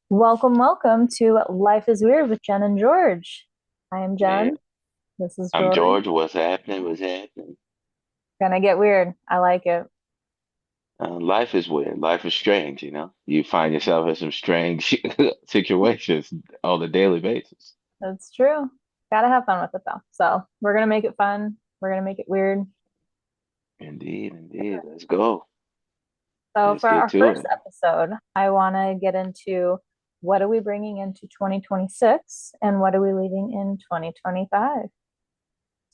Welcome, welcome to Life is Weird with Jen and George. I am Hey, Jen. This is I'm George. George. What's happening? What's happening? Gonna get weird. I like it. Life is weird. Life is strange, you know? You find yourself in some strange situations on a daily basis. That's true. Gotta have fun with it though. So we're gonna make it fun. We're gonna make it weird. Indeed, indeed. Let's go. So Let's for get our to first it. episode, I wanna get into what are we bringing into 2026 and what are we leaving in 2025? Do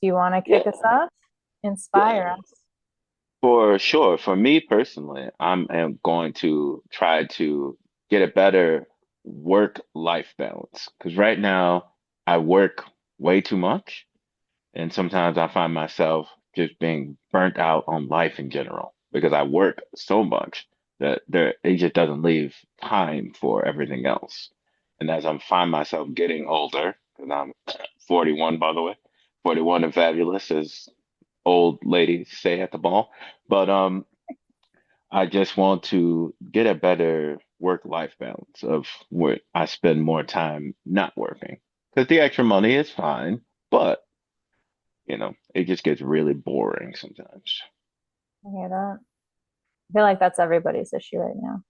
you want to kick us Yeah, off? yeah. Inspire us. For sure. For me personally, am going to try to get a better work-life balance. Because right now, I work way too much. And sometimes I find myself just being burnt out on life in general because I work so much that it just doesn't leave time for everything else. And as I find myself getting older, because I'm 41 by the way, 41 and fabulous as old ladies say at the ball, but I just want to get a better work-life balance of where I spend more time not working. Because the extra money is fine, but it just gets really boring sometimes. I hear that. I feel like that's everybody's issue right now.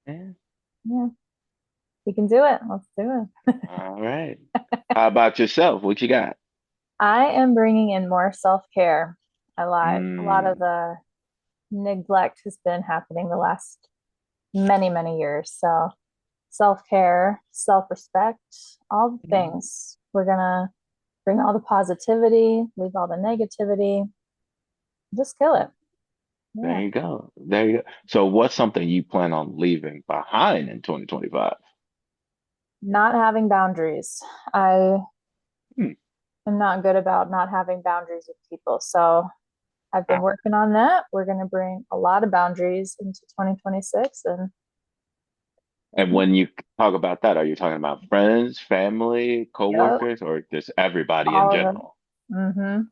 Yeah. Yeah, we can do it. Let's do it. All right. How about yourself? What you got? I am bringing in more self-care. A lot of Mm, the neglect has been happening the last many, many years. So self-care, self-respect, all the mm. things. We're gonna bring all the positivity, leave all the negativity, just kill it. There Yeah. you go. There you go. So what's something you plan on leaving behind in 2025? Not having boundaries. I Hmm. am not good about not having boundaries with people. So I've been Wow. working on that. We're going to bring a lot of boundaries into 2026 and And when you talk about that, are you talking about friends, family, yep, coworkers, or just everybody in all of it. general? Mm-hmm.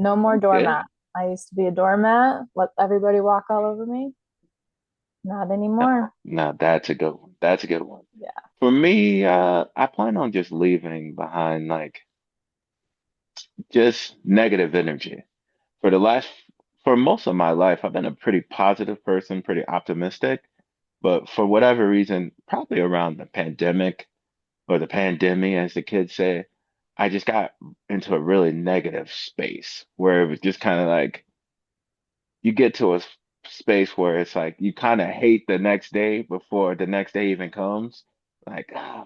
No Oh, more okay. doormat. I used to be a doormat, let everybody walk all over me. Not anymore. Now that's a good one. That's a good one. Yeah. For me, I plan on just leaving behind like just negative energy. For the last, for most of my life, I've been a pretty positive person, pretty optimistic. But for whatever reason, probably around the pandemic or the pandemic, as the kids say, I just got into a really negative space where it was just kind of like you get to a space where it's like you kind of hate the next day before the next day even comes. Like, I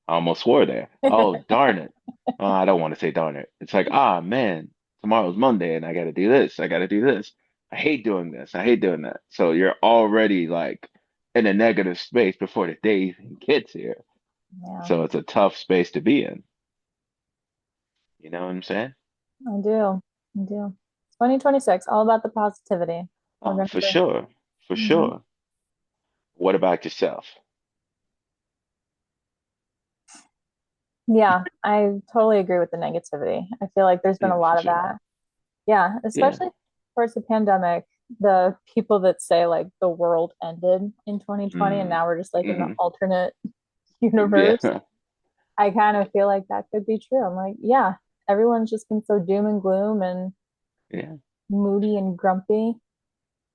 almost swore there. Oh, darn it. Oh, I don't want to say darn it. It's like, man, tomorrow's Monday and I got to do this. I got to do this. I hate doing this. I hate doing that. So you're already like in a negative space before the day even gets here. Yeah, So it's a tough space to be in. You know what I'm saying? I do. I do. 2026, all about the positivity. We're Oh, gonna for bring. sure. For Mhm. sure. What about yourself? Yeah, I totally agree with the negativity. I feel like there's been a Yeah, for lot of sure. that. Yeah, Yeah. especially towards the pandemic, the people that say like the world ended in 2020 and Mm. now we're just like in the Mm. alternate universe. Yeah. I kind of feel like that could be true. I'm like, yeah, everyone's just been so doom and gloom and Yeah. moody and grumpy.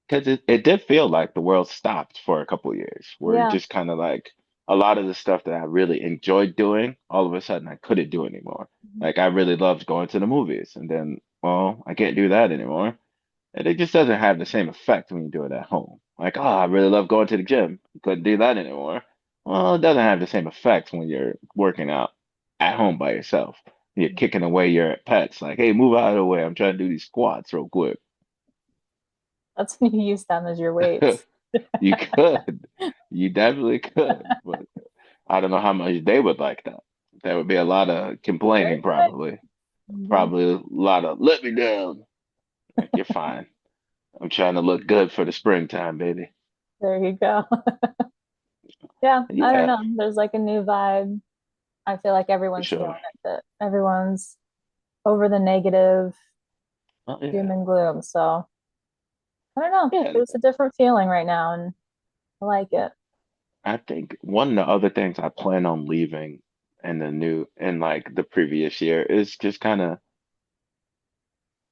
Because it did feel like the world stopped for a couple of years, where it Yeah. just kind of like a lot of the stuff that I really enjoyed doing, all of a sudden I couldn't do anymore. Like I really loved going to the movies, and then, well, I can't do that anymore. And it just doesn't have the same effect when you do it at home. Like, oh, I really love going to the gym. Couldn't do that anymore. Well, it doesn't have the same effect when you're working out at home by yourself. You're kicking away your pets, like, hey, move out of the way. I'm trying to do these squats real quick. That's when you use them as your weights. You could. You definitely could. But I don't know how much they would like that. There would be a lot of Very complaining, good. probably. Mhm. Probably a lot of let me down. Like, you're fine. I'm trying to look good for the springtime, baby. There you go. Yeah, I don't Yeah, know. There's like a new vibe. I feel like for everyone's feeling sure. it, that everyone's over the negative Oh, doom yeah. and gloom. So I don't know. Yeah. There's a different feeling right now, and I like it. I think one of the other things I plan on leaving in like the previous year is just kind of,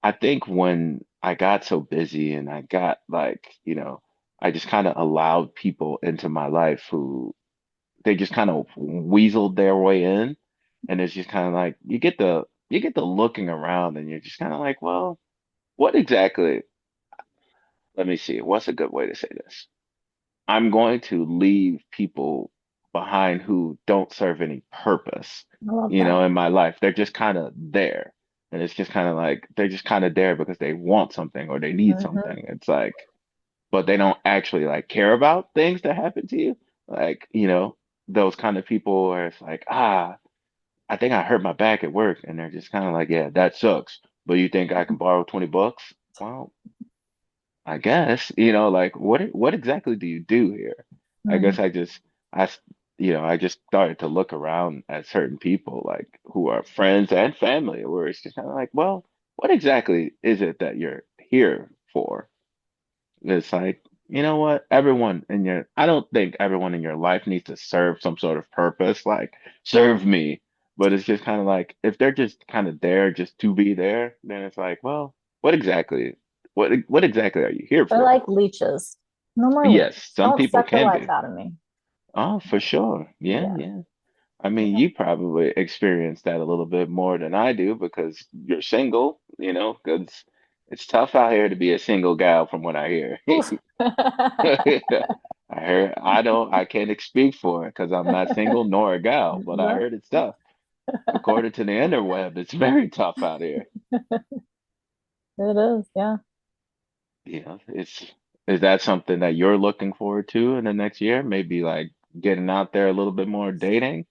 I think when I got so busy and I got like, I just kind of allowed people into my life who they just kind of weaseled their way in. And it's just kind of like you get the looking around and you're just kind of like, well, what exactly? Let me see. What's a good way to say this? I'm going to leave people behind who don't serve any purpose, I love that. in my life. They're just kind of there. And it's just kind of like they're just kind of there because they want something or they need Hmm. something. It's like, but they don't actually like care about things that happen to you. Like, those kind of people where it's like, I think I hurt my back at work. And they're just kind of like, yeah, that sucks. But you think I can borrow 20 bucks? Well, I guess, like what exactly do you do here? I Hmm. guess I s- I just started to look around at certain people like who are friends and family where it's just kind of like, well, what exactly is it that you're here for? It's like, you know what? I don't think everyone in your life needs to serve some sort of purpose, like serve me. But it's just kind of like if they're just kind of there just to be there, then it's like, well, what exactly, what exactly are you here They're for? like leeches. No more Yes, leeches. some Don't people suck the can life be. out of me. Oh, for sure. Yeah, Yeah. yeah. I mean, Yeah. you probably experience that a little bit more than I do because you're single, because it's tough out here to be a single gal from what I hear. Oof. I can't speak for it because I'm not single nor a gal, but I Right. heard it's tough. According to the interweb, it's very tough out here. It is, yeah. Is that something that you're looking forward to in the next year? Maybe like getting out there a little bit more dating?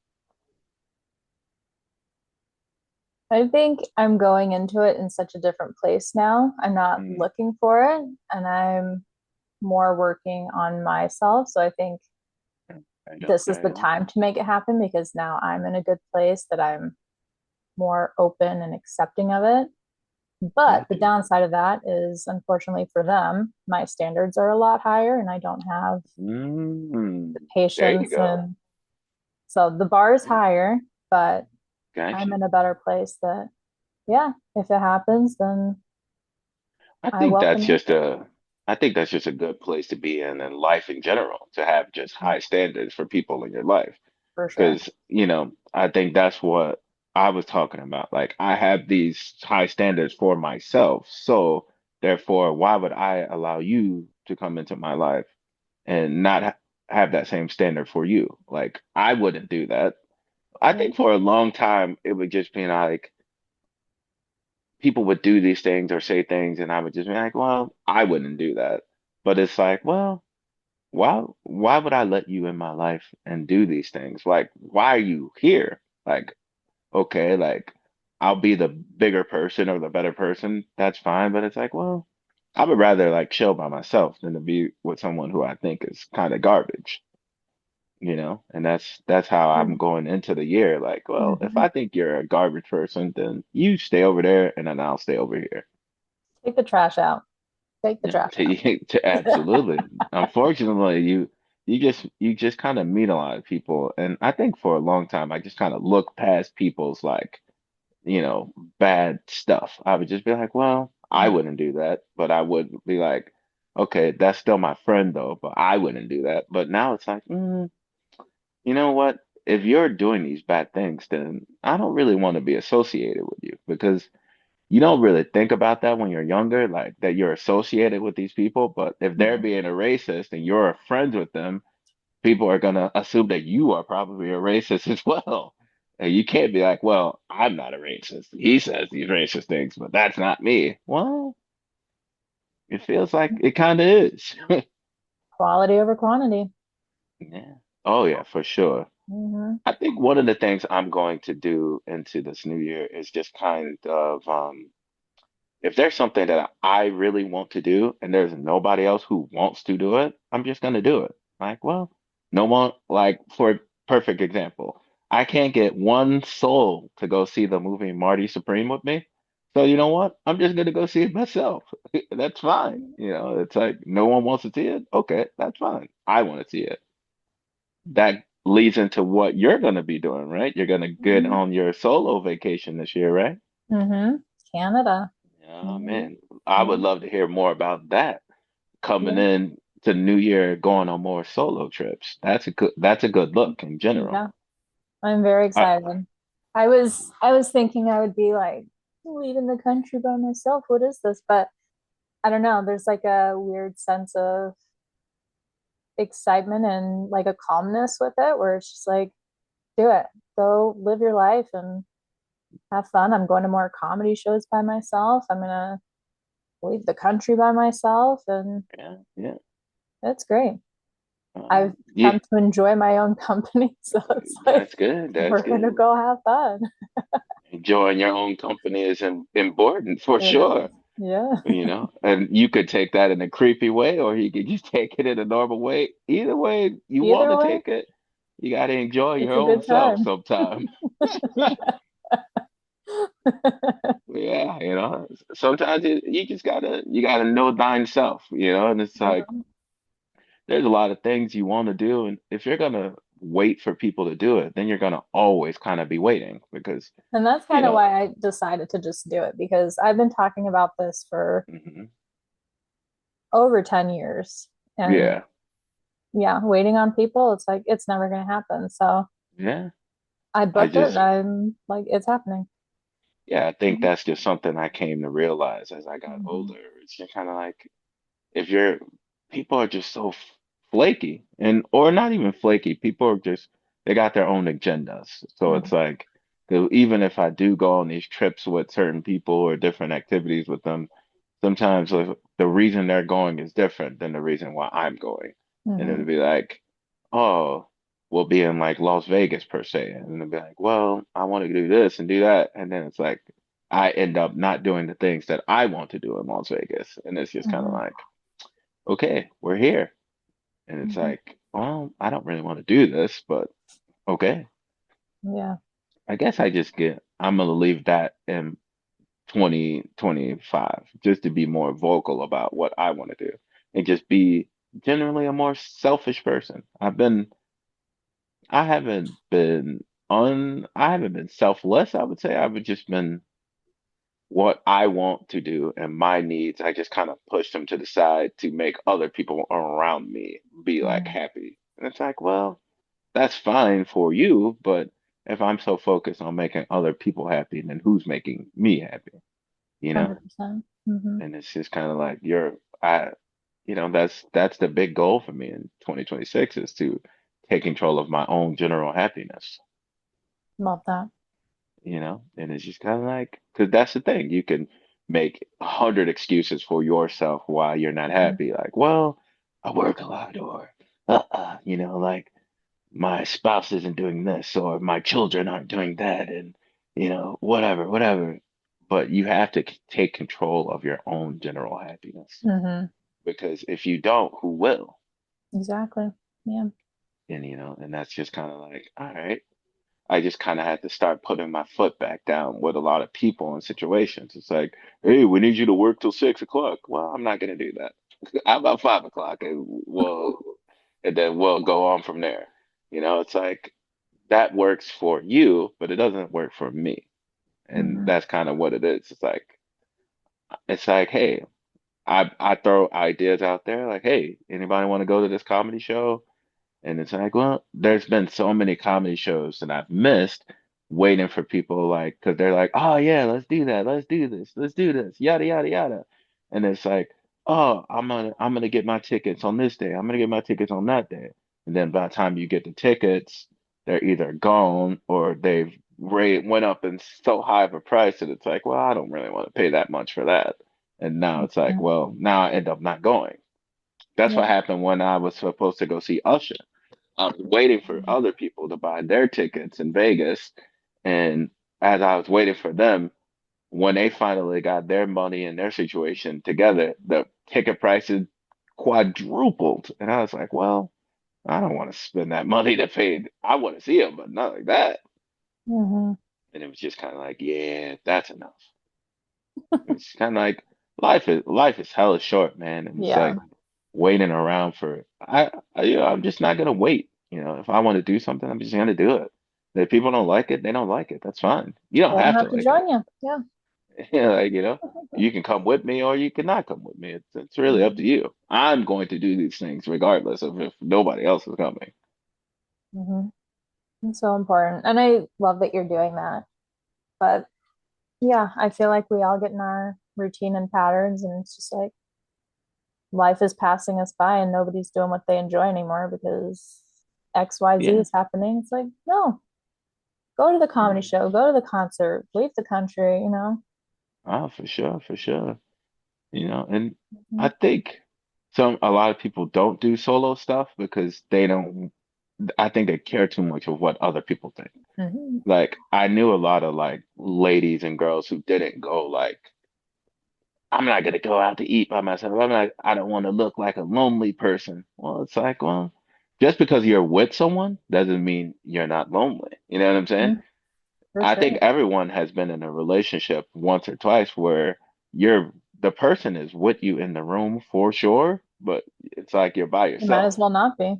I think I'm going into it in such a different place now. I'm not Mm, looking for it, and I'm more working on myself. So I think okay, this is the okay, time to make it happen because now I'm in a good place that I'm more open and accepting of it. But got the you. downside of that is, unfortunately for them, my standards are a lot higher and I don't have Mm, the there you patience. go. And so the bar is higher, but Got I'm you. in a better place that, yeah, if it happens, then I I think that's welcome it just a, I think that's just a good place to be in life in general, to have just high standards for people in your life. for sure. Because, I think that's what I was talking about. Like, I have these high standards for myself. So, therefore, why would I allow you to come into my life and not have that same standard for you? Like, I wouldn't do that. I Right. think for a long time, it would just be like, people would do these things or say things, and I would just be like, well, I wouldn't do that. But it's like, well, why would I let you in my life and do these things? Like, why are you here? Like, okay, like I'll be the bigger person or the better person. That's fine. But it's like, well, I would rather like chill by myself than to be with someone who I think is kind of garbage, And that's how I'm going into the year. Like, well, if Mm-hmm. I think you're a garbage person, then you stay over there and then I'll stay over here. Take the trash out. Take the Yeah, trash out. absolutely. Unfortunately, you just kind of meet a lot of people, and I think for a long time I just kind of look past people's like, bad stuff. I would just be like, well, I Yeah. wouldn't do that, but I would be like, okay, that's still my friend though, but I wouldn't do that. But now it's like, you know what? If you're doing these bad things, then I don't really want to be associated with you because you don't really think about that when you're younger, like that you're associated with these people. But if they're Mhm. being a racist and you're friends with them, people are gonna assume that you are probably a racist as well. And you can't be like, well, I'm not a racist. He says these racist things, but that's not me. Well, it feels like it kind of is. Quality over quantity. Yeah. Oh, yeah, for sure. Hmm. I think one of the things I'm going to do into this new year is just kind of if there's something that I really want to do and there's nobody else who wants to do it, I'm just gonna do it. Like, well, no one, like, for a perfect example, I can't get one soul to go see the movie Marty Supreme with me. So you know what? I'm just gonna go see it myself. That's fine. It's like no one wants to see it. Okay, that's fine. I want to see it. that leads into what you're going to be doing, right? You're going to get Mhm. on your solo vacation this year, right? Mhm. Canada. Oh Mhm. man, I would Yeah. love to hear more about that coming Yeah. in to New Year, going on more solo trips. That's a good look in general. Yeah. I'm very I, excited. I was thinking I would be like leaving the country by myself. What is this? But I don't know. There's like a weird sense of excitement and like a calmness with it where it's just like, do it. Go live your life and have fun. I'm going to more comedy shows by myself. I'm gonna leave the country by myself and yeah, yeah. it's great. I've Yeah, come to enjoy my own company, so it's like that's good. That's we're gonna good. go have fun. Enjoying your own company is important for It is. sure. Yeah. You know, and you could take that in a creepy way, or you could just take it in a normal way. Either way you want Either to way, take it, you got to enjoy it's your a own good self time. sometime. Yeah, you know, sometimes you just you gotta know thine self, you know, and it's like Yeah. there's a lot of things you want to do, and if you're gonna wait for people to do it, then you're gonna always kind of be waiting because, And that's you kind of know, why I decided to just do it because I've been talking about this for mhm. over 10 years. And Yeah, yeah, waiting on people, it's like it's never going to happen. So yeah. I I booked it and just I'm like, it's happening. Yeah, I think Mhm. that's just something I came to realize as I got Mhm. older. It's just kind of like if you're people are just so flaky and or not even flaky. People are just they got their own agendas. So it's Mhm. like even if I do go on these trips with certain people or different activities with them, sometimes the reason they're going is different than the reason why I'm going. And it'll Mhm. be like, oh, we'll be in like Las Vegas per se. And it'll be like, well, I want to do this and do that. And then it's like I end up not doing the things that I want to do in Las Vegas. And it's just kind of Mhm. like, okay, we're here. And it's Mhm. like, well, I don't really want to do this, but okay. Yeah. I guess I'm gonna leave that in 2025 just to be more vocal about what I want to do and just be generally a more selfish person. I haven't been I haven't been selfless, I would say. I've just been what I want to do and my needs. I just kind of push them to the side to make other people around me be like Mhm. happy. And it's like, well, that's fine for you, but if I'm so focused on making other people happy, then who's making me happy? You know? 100%. Mhm. And it's just kind of like I, that's the big goal for me in 2026 is to take control of my own general happiness, Love that. and it's just kind of like, because that's the thing, you can make 100 excuses for yourself why you're not Mhm. happy. Like, well, I work a lot, or, like my spouse isn't doing this or my children aren't doing that and whatever, but you have to take control of your own general happiness Mhm. because if you don't, who will? Exactly. Yeah. And that's just kind of like, all right, I just kind of had to start putting my foot back down with a lot of people and situations. It's like, hey, we need you to work till 6 o'clock. Well, I'm not gonna do that. How about 5 o'clock? And then we'll go on from there. It's like that works for you, but it doesn't work for me. And Mhm. that's kind of what it is. It's like, hey, I throw ideas out there like, hey, anybody want to go to this comedy show? And it's like, well, there's been so many comedy shows that I've missed waiting for people like, because they're like, oh yeah, let's do that, let's do this, let's do this, yada yada yada. And it's like, oh, I'm gonna get my tickets on this day. I'm gonna get my tickets on that day. And then by the time you get the tickets, they're either gone or they've went up in so high of a price that it's like, well, I don't really want to pay that much for that. And now it's like, Mhm. well, now I end up not going. That's Yeah. what happened when I was supposed to go see Usher. I was waiting for Mhm. other people to buy their tickets in Vegas. And as I was waiting for them, when they finally got their money and their situation together, the ticket prices quadrupled. And I was like, well, I don't want to spend that money to pay. I want to see them, but not like that. Mhm. And it was just kind of like, yeah, that's enough. It's kind of like life is hella short, man. And it's Yeah. like waiting around for I'm just not gonna wait. if I want to do something, I'm just gonna do it. If people don't like it, they don't like it. That's fine. You They don't don't have to have to like it. join you. Yeah. Like, you can come with me or you cannot come with me. It's really up to Mhm. you. I'm going to do these things regardless of if nobody else is coming. Mhm. It's so important. And I love that you're doing that. But yeah, I feel like we all get in our routine and patterns, and it's just like life is passing us by and nobody's doing what they enjoy anymore because XYZ Yeah. is happening. It's like, no, go to the comedy Yeah. show, go to the concert, leave the country, you know? Oh, for sure, for sure. And I Mhm. think a lot of people don't do solo stuff because they don't, I think they care too much of what other people think. Mhm. Like I knew a lot of like ladies and girls who didn't go like, I'm not gonna go out to eat by myself. I don't want to look like a lonely person. Well, it's like, well, just because you're with someone doesn't mean you're not lonely. You know what I'm saying? Mhm. For I think sure. everyone has been in a relationship once or twice where the person is with you in the room for sure, but it's like you're by You might yourself. as well not be.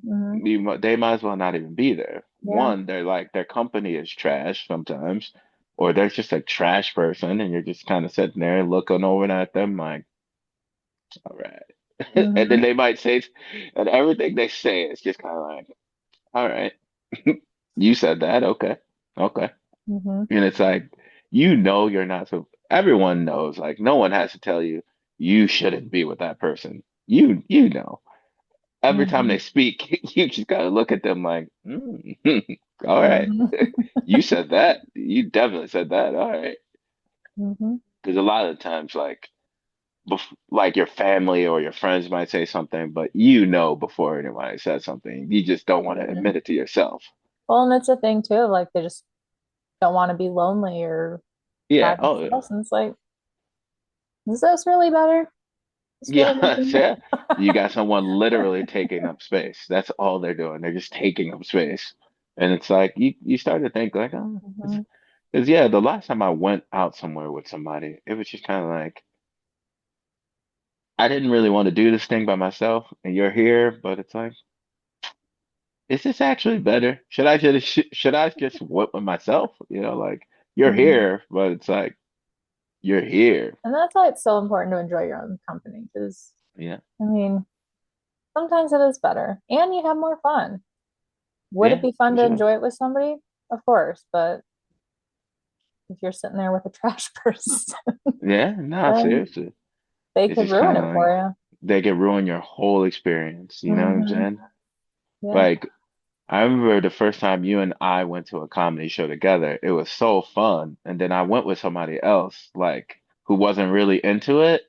They might as well not even be there. Yeah. One, they're like their company is trash sometimes, or they're just a trash person, and you're just kind of sitting there looking over at them like, all right. And then Hmm. they might say, and everything they say is just kind of like, all right, you said that, okay, okay. Hmm. And it's like, you're not so, everyone knows, like, no one has to tell you, you shouldn't be with that person. You know. Every time they Hmm. speak, you just gotta look at them like, all right, Hmm. you said that. You definitely said that. All right. Hmm. Because a lot of times, like your family or your friends might say something, but before anybody says something, you just don't want to Yeah. admit it to yourself. Well, and it's a thing too, like they just don't want to be lonely or Yeah. by Oh, yeah. themselves. And it's like, is this really better? Is this really Yeah. making Yeah. You got someone literally taking up space. That's all they're doing. They're just taking up space. And it's like you start to think like, oh, Mhm. because yeah, the last time I went out somewhere with somebody, it was just kind of like I didn't really want to do this thing by myself, and you're here, but it's like, is this actually better? Should I just went with myself? Like you're Mhm. here, but it's like you're here. And that's why it's so important to enjoy your own company because, Yeah, I mean, sometimes it is better and you have more fun. Would it yeah, be fun for to sure. enjoy it with somebody? Of course, but if you're sitting there with a trash person, Yeah, no, then seriously. they It's could just kind ruin of it like for they can ruin your whole experience. you. You know what I'm Hmm. saying? Yeah. Like I remember the first time you and I went to a comedy show together, it was so fun. And then I went with somebody else, like who wasn't really into it.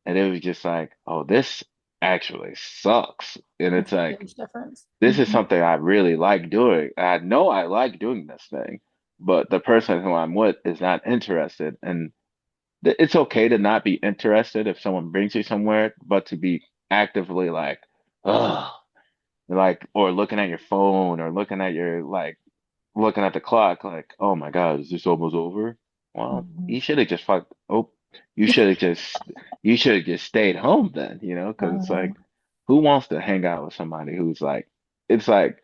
And it was just like, oh, this actually sucks. And It's it's a like, huge difference. this is Hmm. something I really like doing. I know I like doing this thing, but the person who I'm with is not interested. And it's okay to not be interested if someone brings you somewhere, but to be actively like, oh, like, or looking at your phone or looking at the clock, like, oh my God, is this almost over? Well, Hmm. you should have just fucked. Oh, you should have just, you should have just stayed home then, because it's Uh, like, who wants to hang out with somebody who's like, it's like,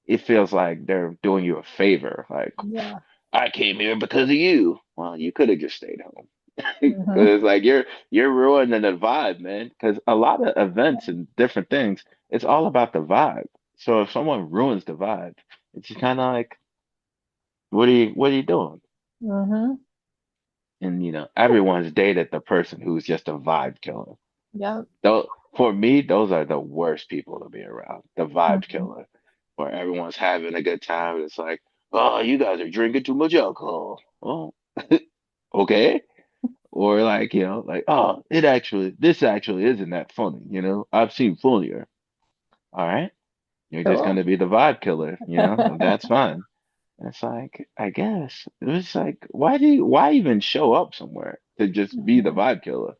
it feels like they're doing you a favor. Like, yeah. I came here because of you. Well, you could have just stayed home. Hmm. Because it's like you're ruining the vibe, man. Because a lot of events and different things, it's all about the vibe. So if someone ruins the vibe, it's just kind of like, what are you doing? Hmm. And everyone's dated the person who's just a vibe killer. Yep. Though for me, those are the worst people to be around. The vibe Hmm. killer, where everyone's having a good time. And it's like, oh, you guys are drinking too much alcohol. Oh, okay. Or like, like, oh, this actually isn't that funny. I've seen funnier. All right. You're just Cool. gonna be the vibe killer, and that's fine. And it's like, I guess it was like, why even show up somewhere to just be the Mhm. vibe killer?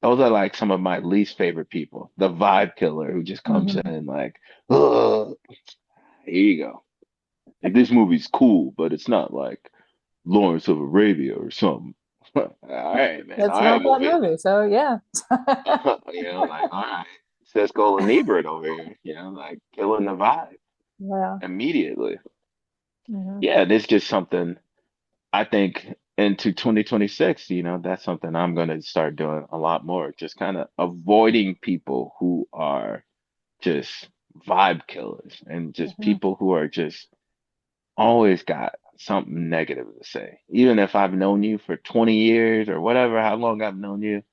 Those are like some of my least favorite people. The vibe killer who just comes Mhm. in like, oh, here you go. Like, this movie's cool, but it's not like Lawrence of Arabia or something. All right, man. It's All right, not that movie. movie, so yeah. Like, all right. Siskel and Ebert over here, you know, like killing the vibe Yeah. immediately. Hmm. Yeah, it's just something I think into 2026, you know, that's something I'm going to start doing a lot more, just kind of avoiding people who are just vibe killers and just Hmm. people who are just always got something negative to say. Even if I've known you for 20 years or whatever, how long I've known you,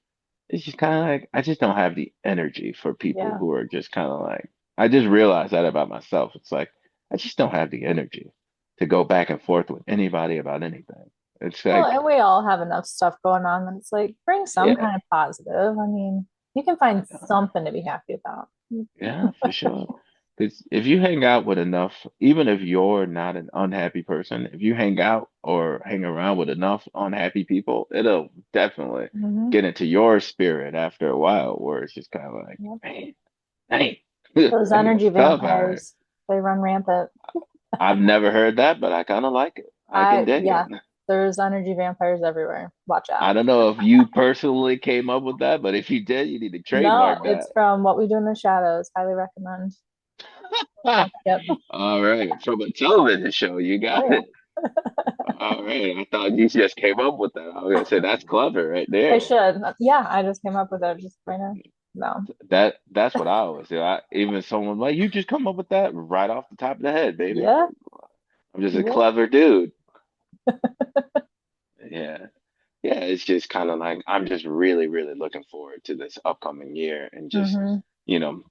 it's just kind of like I just don't have the energy for people Yeah. who are just kind of like, I just realized that about myself. It's like, I just don't have the energy to go back and forth with anybody about anything. It's Well, like, and we all have enough stuff going on that it's like bring some yeah, kind of positive. I mean, you can find something to be happy about. yeah, for sure. Because if you hang out with enough, even if you're not an unhappy person, if you hang out or hang around with enough unhappy people, it'll definitely Hmm. get into your spirit after a while, where it's just kind of like, Yep. man, dang, Those it's energy tough out here. vampires, they run rampant. I've never heard that, but I kind of like it. I can dig it. Yeah, there's energy vampires everywhere. Watch I out. don't know if you personally came up with that, but if you did, you need to No, trademark it's that. from What We Do in the Shadows. Highly recommend. Yep. All right, from a television show, you Oh got yeah. it. All right, I thought you just came up with that. I was gonna say that's clever right I there. should. Yeah, I just came up with it just right now. No. That's what I always do. Even someone like you just come up with that right off the top of the head, baby. Yeah. I'm just a Yep. clever dude. Yeah. Yeah, it's just kind of like I'm just really, really looking forward to this upcoming year and just, Hmm.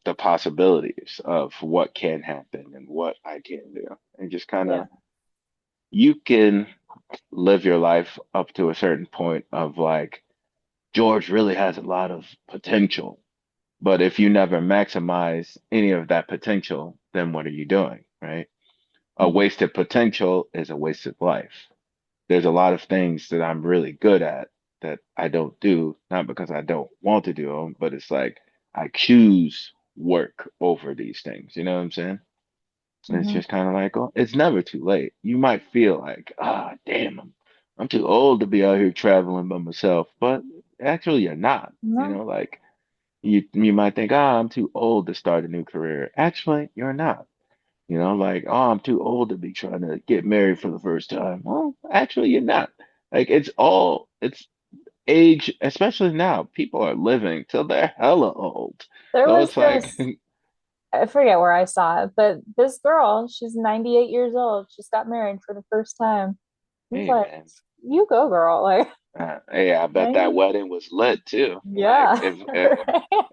the possibilities of what can happen and what I can do. And just kind Yeah. of you can live your life up to a certain point of like George really has a lot of potential. But if you never maximize any of that potential, then what are you doing, right? A wasted potential is a wasted life. There's a lot of things that I'm really good at that I don't do, not because I don't want to do them, but it's like I choose work over these things. You know what I'm saying? And it's Hmm. just kind of like, oh, it's never too late. You might feel like, damn, I'm too old to be out here traveling by myself, but actually you're not. You No, know, like you might think, I'm too old to start a new career. Actually, you're not. You know, like, I'm too old to be trying to get married for the first time. Well, actually, you're not. Like, it's age, especially now, people are living till they're hella old. there So was it's like, this, I forget where I saw it, but this girl, she's 98 years old, just got married for the first time. I was hey, like, man, you go, girl. Like, hey, I bet that 90? wedding was lit too. Like, Yeah.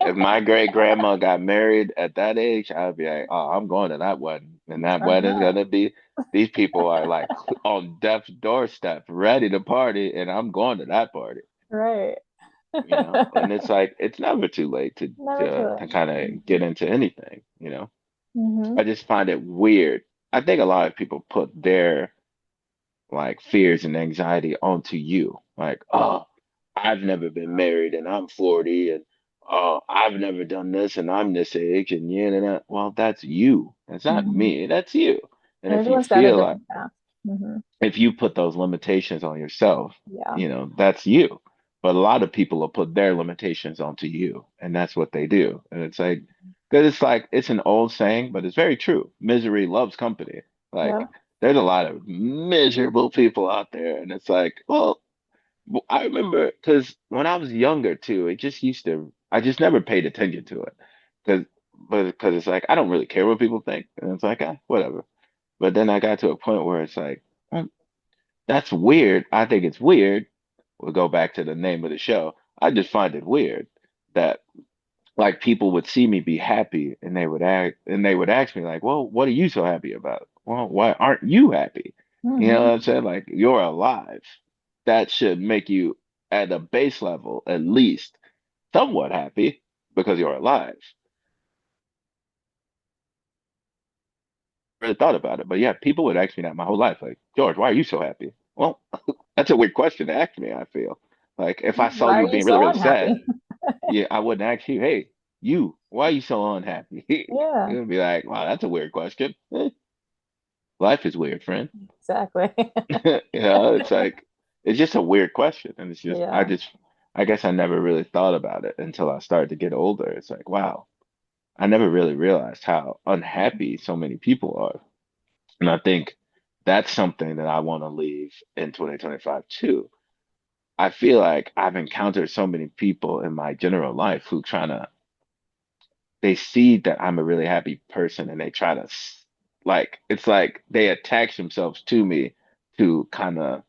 if my great grandma got married at that age, I'd be like, oh, I'm going to that wedding, and that Turn wedding's up. gonna be. These people are like on death's doorstep, ready to party, and I'm going to that party. Right. And it's like it's never too late to Never too to kind late. of get into anything. Hmm. I just find it weird. I think a lot of people put their like fears and anxiety onto you. Like, oh, I've never been married and I'm 40 and oh, I've never done this and I'm this age and yeah, well, that's you. That's not Hmm. me. That's you. And if you Everyone's got a feel like different path. Hmm. if you put those limitations on yourself, Yeah. that's you. But a lot of people will put their limitations onto you, and that's what they do. And it's like, because it's like, it's an old saying, but it's very true. Misery loves company. Yeah. Like, there's a lot of miserable people out there. And it's like, well, I remember because when I was younger too, I just never paid attention to it. Because, because it's like, I don't really care what people think. And it's like, whatever. But then I got to a point where it's like, that's weird. I think it's weird. We'll go back to the name of the show. I just find it weird that like people would see me be happy and they would ask me like, "Well, what are you so happy about?" Well, why aren't you happy? You know Hmm. what I'm saying? Like you're alive. That should make you at a base level at least somewhat happy because you're alive. Really thought about it, but yeah, people would ask me that my whole life. Like, George, why are you so happy? Well, that's a weird question to ask me, I feel. Like if I saw Why you are you being really, so really sad, unhappy? yeah, I wouldn't ask you, hey, why are you so unhappy? Yeah, You'd be like, wow, that's a weird question. Life is weird, friend. exactly. It's like it's just a weird question. And it's just Yeah. I guess I never really thought about it until I started to get older. It's like, wow. I never really realized how unhappy so many people are. And I think that's something that I want to leave in 2025 too. I feel like I've encountered so many people in my general life who trying to, they see that I'm a really happy person and they try to, like, it's like they attach themselves to me to kind of,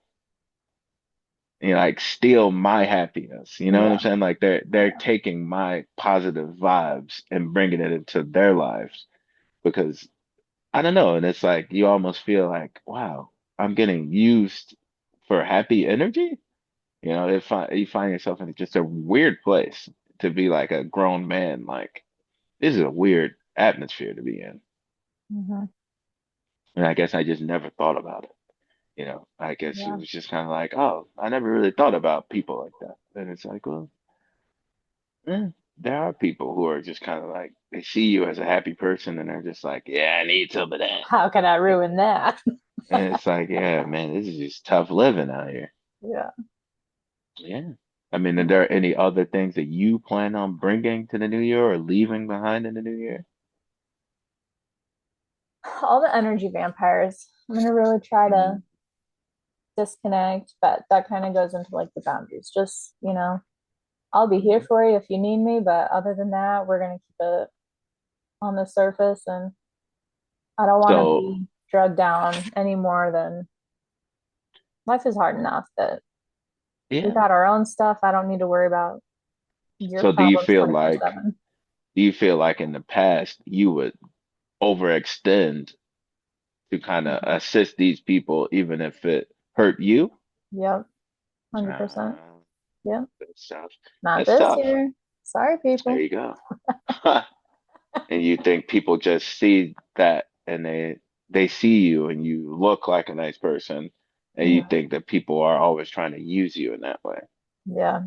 like steal my happiness. You know what I'm Yeah. saying? Like they're taking my positive vibes and bringing it into their lives because I don't know. And it's like you almost feel like, wow, I'm getting used for happy energy. You find yourself in just a weird place to be like a grown man. Like this is a weird atmosphere to be in. Hmm. And I guess I just never thought about it. I guess it Yeah. was just kind of like, oh, I never really thought about people like that. And it's like, well, there are people who are just kind of like they see you as a happy person and they're just like, yeah, I need some of that. How can I ruin that? And it's like, yeah, man, this is just tough living out here. Yeah. Yeah. I mean, are there any other things that you plan on bringing to the new year or leaving behind in the new year? All the energy vampires. I'm gonna really try to Mm, disconnect, but that kind of goes into like the boundaries. Just, I'll be here mhm. for you if you need me, but other than that, we're gonna keep it on the surface, and I don't want to So, be drugged down any more than life is hard enough that we yeah. got our own stuff. I don't need to worry about your So problems 24/7. do you feel like in the past you would overextend to kind of assist these people even if it hurt you? Yep, 100%. Uh, Yep. that's tough. Not That's this tough. year. Sorry, There people. you go. And you think people just see that and they see you and you look like a nice person and you Mhm. think that people are always trying to use you in that way Yeah.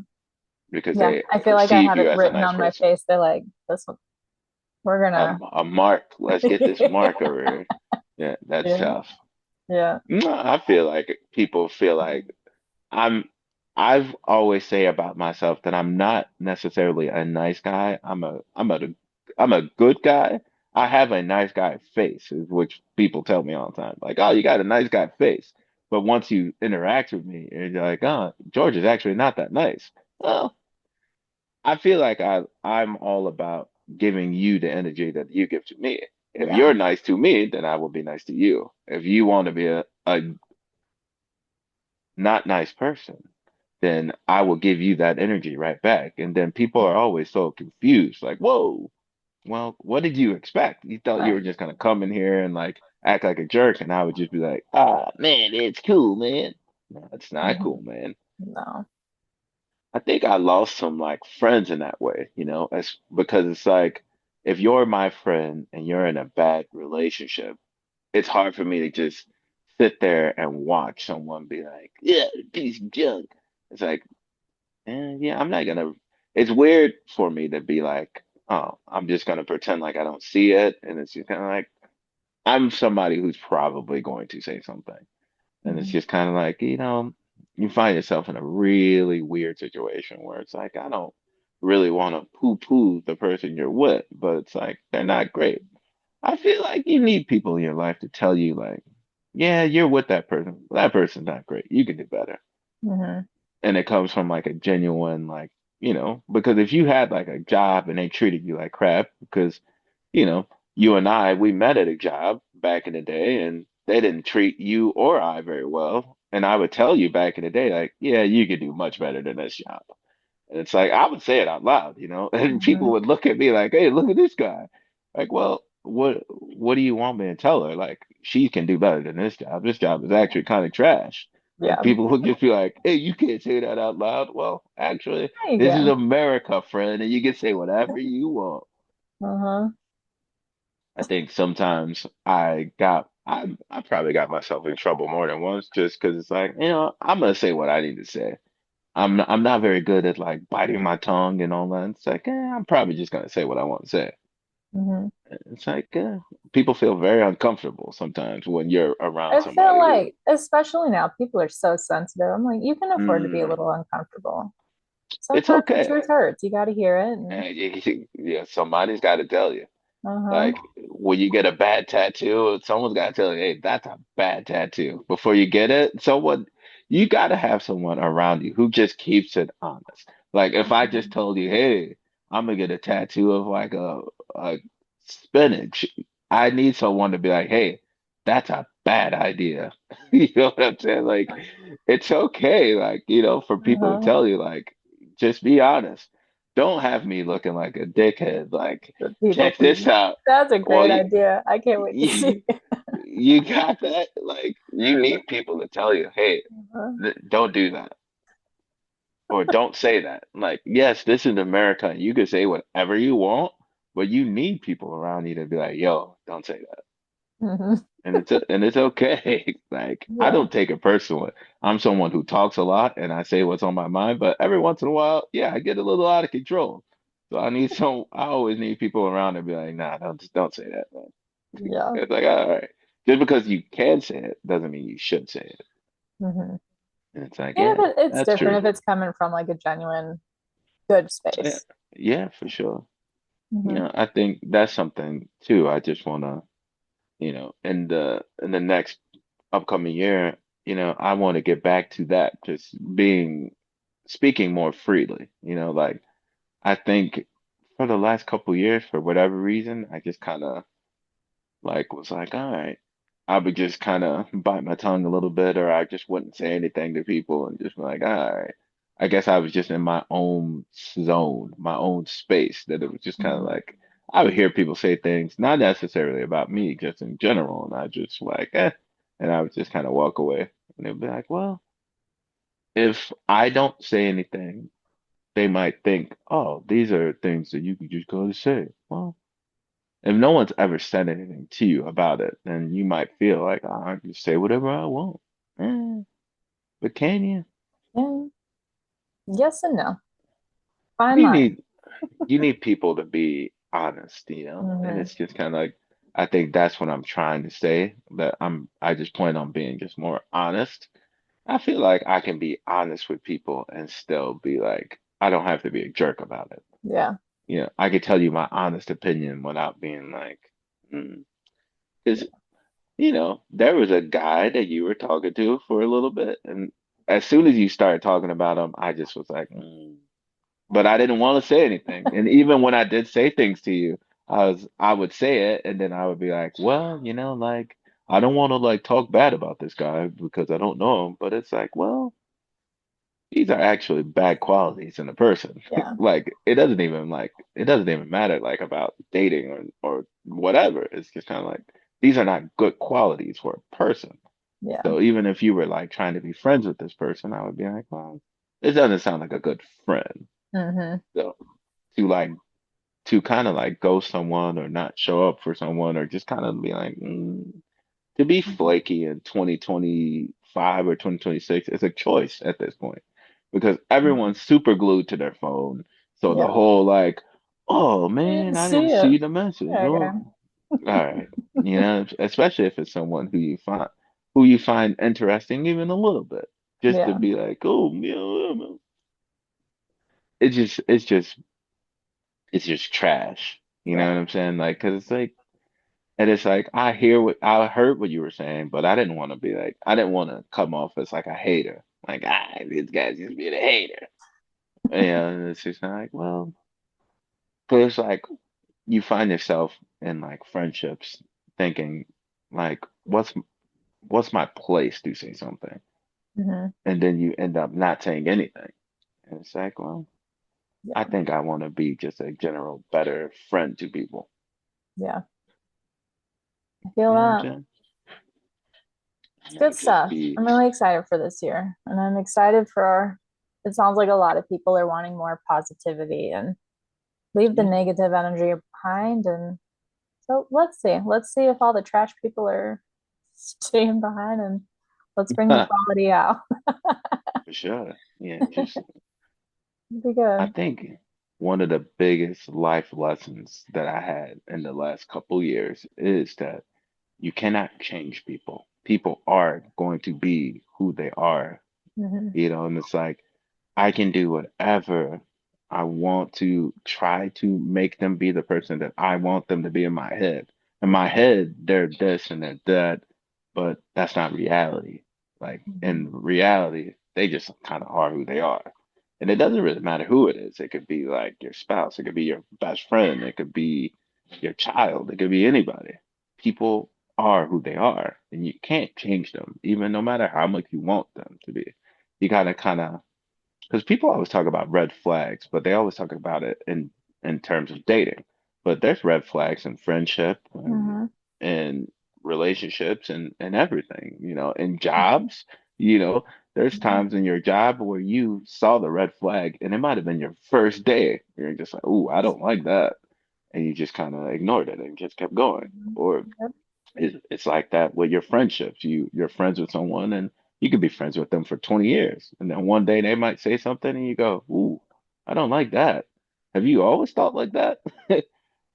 because Yeah. they I feel like I perceive have you it as a written nice on my person. face. They're like, this one, we're gonna. A mark. Let's get this mark over here. Yeah, that's Yeah. tough. Yeah. I feel like people feel like I'm I've always say about myself that I'm not necessarily a nice guy. I'm a good guy. I have a nice guy face, is which people tell me all the time. Like, oh, you got a nice guy face. But once you interact with me, and you're like, oh, George is actually not that nice. Well, I feel like I'm all about giving you the energy that you give to me. If Yeah. you're nice to me, then I will be nice to you. If you want to be a not nice person, then I will give you that energy right back. And then people are always so confused, like, whoa, well, what did you expect? You thought you were Right. just gonna come in here and like act like a jerk, and I would just be like, ah, man, it's cool, man. No, it's not Mhm. cool, man. No. I think I lost some like friends in that way, as because it's like if you're my friend and you're in a bad relationship, it's hard for me to just sit there and watch someone be like, yeah, piece of junk. It's like, yeah, I'm not gonna. It's weird for me to be like, oh, I'm just gonna pretend like I don't see it, and it's just kind of like I'm somebody who's probably going to say something, and it's Mhm. just kind of like, you find yourself in a really weird situation where it's like I don't really want to poo-poo the person you're with, but it's like they're not great. I feel like you need people in your life to tell you like, yeah, you're with that person. That person's not great. You can do better. Mhm. And it comes from like a genuine like because if you had like a job and they treated you like crap because you know you and I we met at a job back in the day and they didn't treat you or I very well and I would tell you back in the day like yeah you could do much better than this job and it's like I would say it out loud and people Mhm. would look at me like hey look at this guy like well what do you want me to tell her like she can do better than this job is actually kind of trash and Yeah. people would just be like, hey, you can't say that out loud. Well, actually, There you this is go. America, friend, and you can say whatever you want. Uh-huh. I think sometimes I probably got myself in trouble more than once just because it's like, I'm gonna say what I need to say. I'm not very good at like biting my tongue and all that. It's like, I'm probably just gonna say what I want to say. Mhm. It's like, people feel very uncomfortable sometimes when you're around I feel somebody who, like, especially now, people are so sensitive. I'm like, you can afford to be a mm, little uncomfortable. it's Sometimes the okay. truth hurts. You got to hear it. And Yeah, somebody's got to tell you. Uh-huh. Like when you get a bad tattoo, someone's got to tell you, "Hey, that's a bad tattoo." Before you get it, you got to have someone around you who just keeps it honest. Like if I just told you, "Hey, I'm gonna get a tattoo of like a spinach," I need someone to be like, "Hey, that's a bad idea." You know what I'm saying? Like it's okay, like for people to Uh-huh. tell you, like just be honest. Don't have me looking like a dickhead. Like The people check this please. out. That's a Well, great idea. I can't wait to see you, it. you got that? Like, you need people to tell you, hey, Uh-huh. don't do that or don't say that. Like, yes, this is America and you can say whatever you want, but you need people around you to be like, yo, don't say that. Mhm. And it's okay. Like, I Yeah. don't take it personally. I'm someone who talks a lot and I say what's on my mind, but every once in a while, yeah, I get a little out of control. So I always need people around to be like, nah, don't say that, man. Yeah. It's like, all right. Just because you can say it doesn't mean you should say it. Hmm. And it's like, And yeah, if it's that's different true. if it's coming from like a genuine good Yeah, space. yeah, for sure. Hmm. I think that's something too. I just wanna, in the next upcoming year, I want to get back to that, just speaking more freely. Like I think for the last couple years, for whatever reason, I just kind of like was like, all right, I would just kind of bite my tongue a little bit, or I just wouldn't say anything to people and just be like, all right. I guess I was just in my own zone, my own space, that it was just kind of Hmm. like I would hear people say things, not necessarily about me, just in general, and I just like, and I would just kind of walk away, and they'd be like, well, if I don't say anything, they might think, oh, these are things that you could just go to say. Well, if no one's ever said anything to you about it, then you might feel like, oh, I can say whatever I want. Eh, but can you? Yeah. Yes and no. Fine You line. need you need people to be honest, and Hmm. it's just kind of like I think that's what I'm trying to say, that I just plan on being just more honest. I feel like I can be honest with people and still be like, I don't have to be a jerk about it. Yeah. I could tell you my honest opinion without being like, mm. Because there was a guy that you were talking to for a little bit, and as soon as you started talking about him, I just was like, but I didn't want to say anything. And even when I did say things to you, I would say it, and then I would be like, well, like I don't want to like talk bad about this guy because I don't know him, but it's like, well, these are actually bad qualities in a person. Yeah. Like it doesn't even matter like about dating or whatever. It's just kind of like these are not good qualities for a person. Yeah. So even if you were like trying to be friends with this person, I would be like, well, this doesn't sound like a good friend. Hmm. So to like to kind of like ghost someone or not show up for someone or just kind of be like to be flaky in 2025 or 2026 is a choice at this point because everyone's super glued to their phone. So the Yeah. whole like, oh I didn't man, I see didn't it. see the message. Okay. Oh, all right. Especially if it's someone who you find interesting even a little bit. Just to Yeah. be like, oh, it's just trash. You know Yeah. what I'm saying? Like, cause it's like, and it's like I heard what you were saying, but I didn't want to be like, I didn't want to come off as like a hater. Like, this guy's just being a hater. And it's just like, well, cause it's like you find yourself in like friendships thinking like, what's my place to say something? Hmm. And then you end up not saying anything. And it's like, well, I Yeah. think I want to be just a general better friend to people. Yeah. I feel You know what I'm that. saying? It's good Like just stuff. be I'm really excited for this year. And I'm excited for it sounds like a lot of people are wanting more positivity and leave the yeah. negative energy behind. And so let's see. Let's see if all the trash people are staying behind and let's bring the quality out. For sure. Yeah, just It'll be I good. think one of the biggest life lessons that I had in the last couple years is that you cannot change people. People are going to be who they are, Hmm. and it's like I can do whatever I want to try to make them be the person that I want them to be in my head. In my head, they're this and they're that, but that's not reality. Like Mhm. in reality, they just kind of are who they are. And it doesn't really matter who it is. It could be like your spouse, it could be your best friend, it could be your child, it could be anybody. People are who they are, and you can't change them, even no matter how much you want them to be. You gotta kind of, because people always talk about red flags, but they always talk about it in terms of dating. But there's red flags in friendship Mhm. and relationships and everything, in jobs, there's Mhm. times in your job where you saw the red flag and it might have been your first day. You're just like, "Ooh, I don't like that." And you just kind of ignored it and just kept going. Mhm. Or Yep. it's like that with your friendships. You're friends with someone and you could be friends with them for 20 years. And then one day they might say something and you go, "Ooh, I don't like that." Have you always thought like that?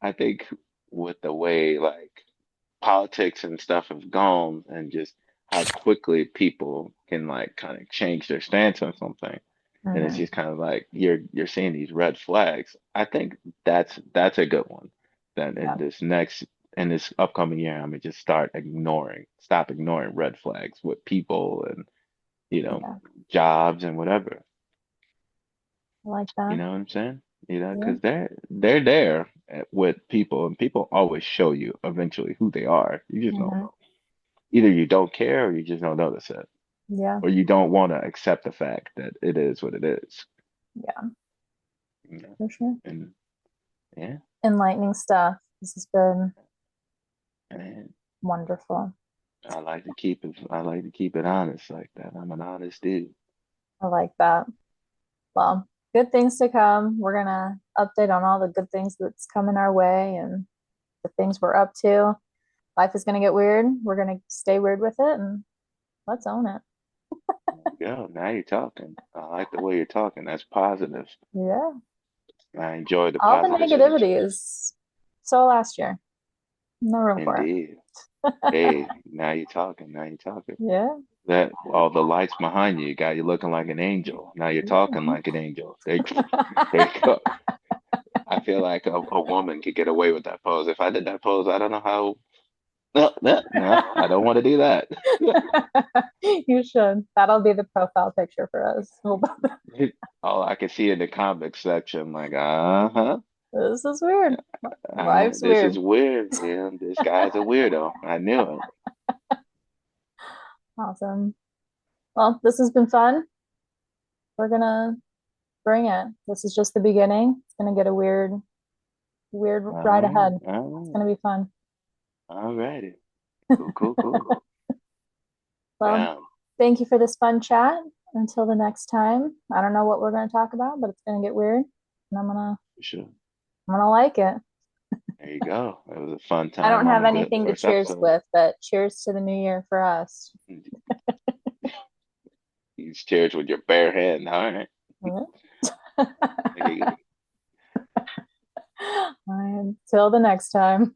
I think with the way like politics and stuff have gone and just how quickly people can like kind of change their stance on something. And it's Mhm. just kind of like you're seeing these red flags. I think that's a good one. Then Yeah. in this upcoming year, I'm gonna just stop ignoring red flags with people and you know Yeah. jobs and whatever. I like You that. know what I'm saying? Yeah. Because they're there with people, and people always show you eventually who they are. You just don't Mhm. know. Either you don't care or you just don't notice it, Yeah. or you don't want to accept the fact that it is what it is. Yeah. You know? For sure. And yeah, Enlightening stuff. This has been and wonderful. I like to keep it honest like that. I'm an honest dude. I like that. Well, good things to come. We're gonna update on all the good things that's coming our way and the things we're up to. Life is gonna get weird. We're gonna stay weird with it and let's own it. Yeah, now you're talking. I like the way you're talking. That's positive. Yeah. I enjoy the All the positive energy. negativity is so last year. No room for Indeed. Hey, now you're talking. Now you're talking. it. Yeah. That all the lights behind you got you looking like an angel. Now you're talking Yeah. like an angel. There you go. I feel like a woman could get away with that pose. If I did that pose, I don't know how. No, no, no, I don't want to do that. You should. That'll be the profile picture for us. Oh, I can see in the comic section, like, uh-huh, This is weird. Life's this is weird. weird. Yeah, this guy's a weirdo. I knew it. Awesome. Well, this has been fun. We're gonna bring it. This is just the beginning. It's gonna get a weird ride All right, ahead. It's all gonna be fun. righty. Cool, cool, cool. Well, Down. thank you for this fun chat. Until the next time. I don't know what we're gonna talk about, but it's gonna get weird. And For sure. I'm gonna like it. There you go. It was a fun I don't time on have a good anything to first cheers episode. with, but cheers to the new year for us. You cheers with your bare hand. All right. There you go. Until the next time.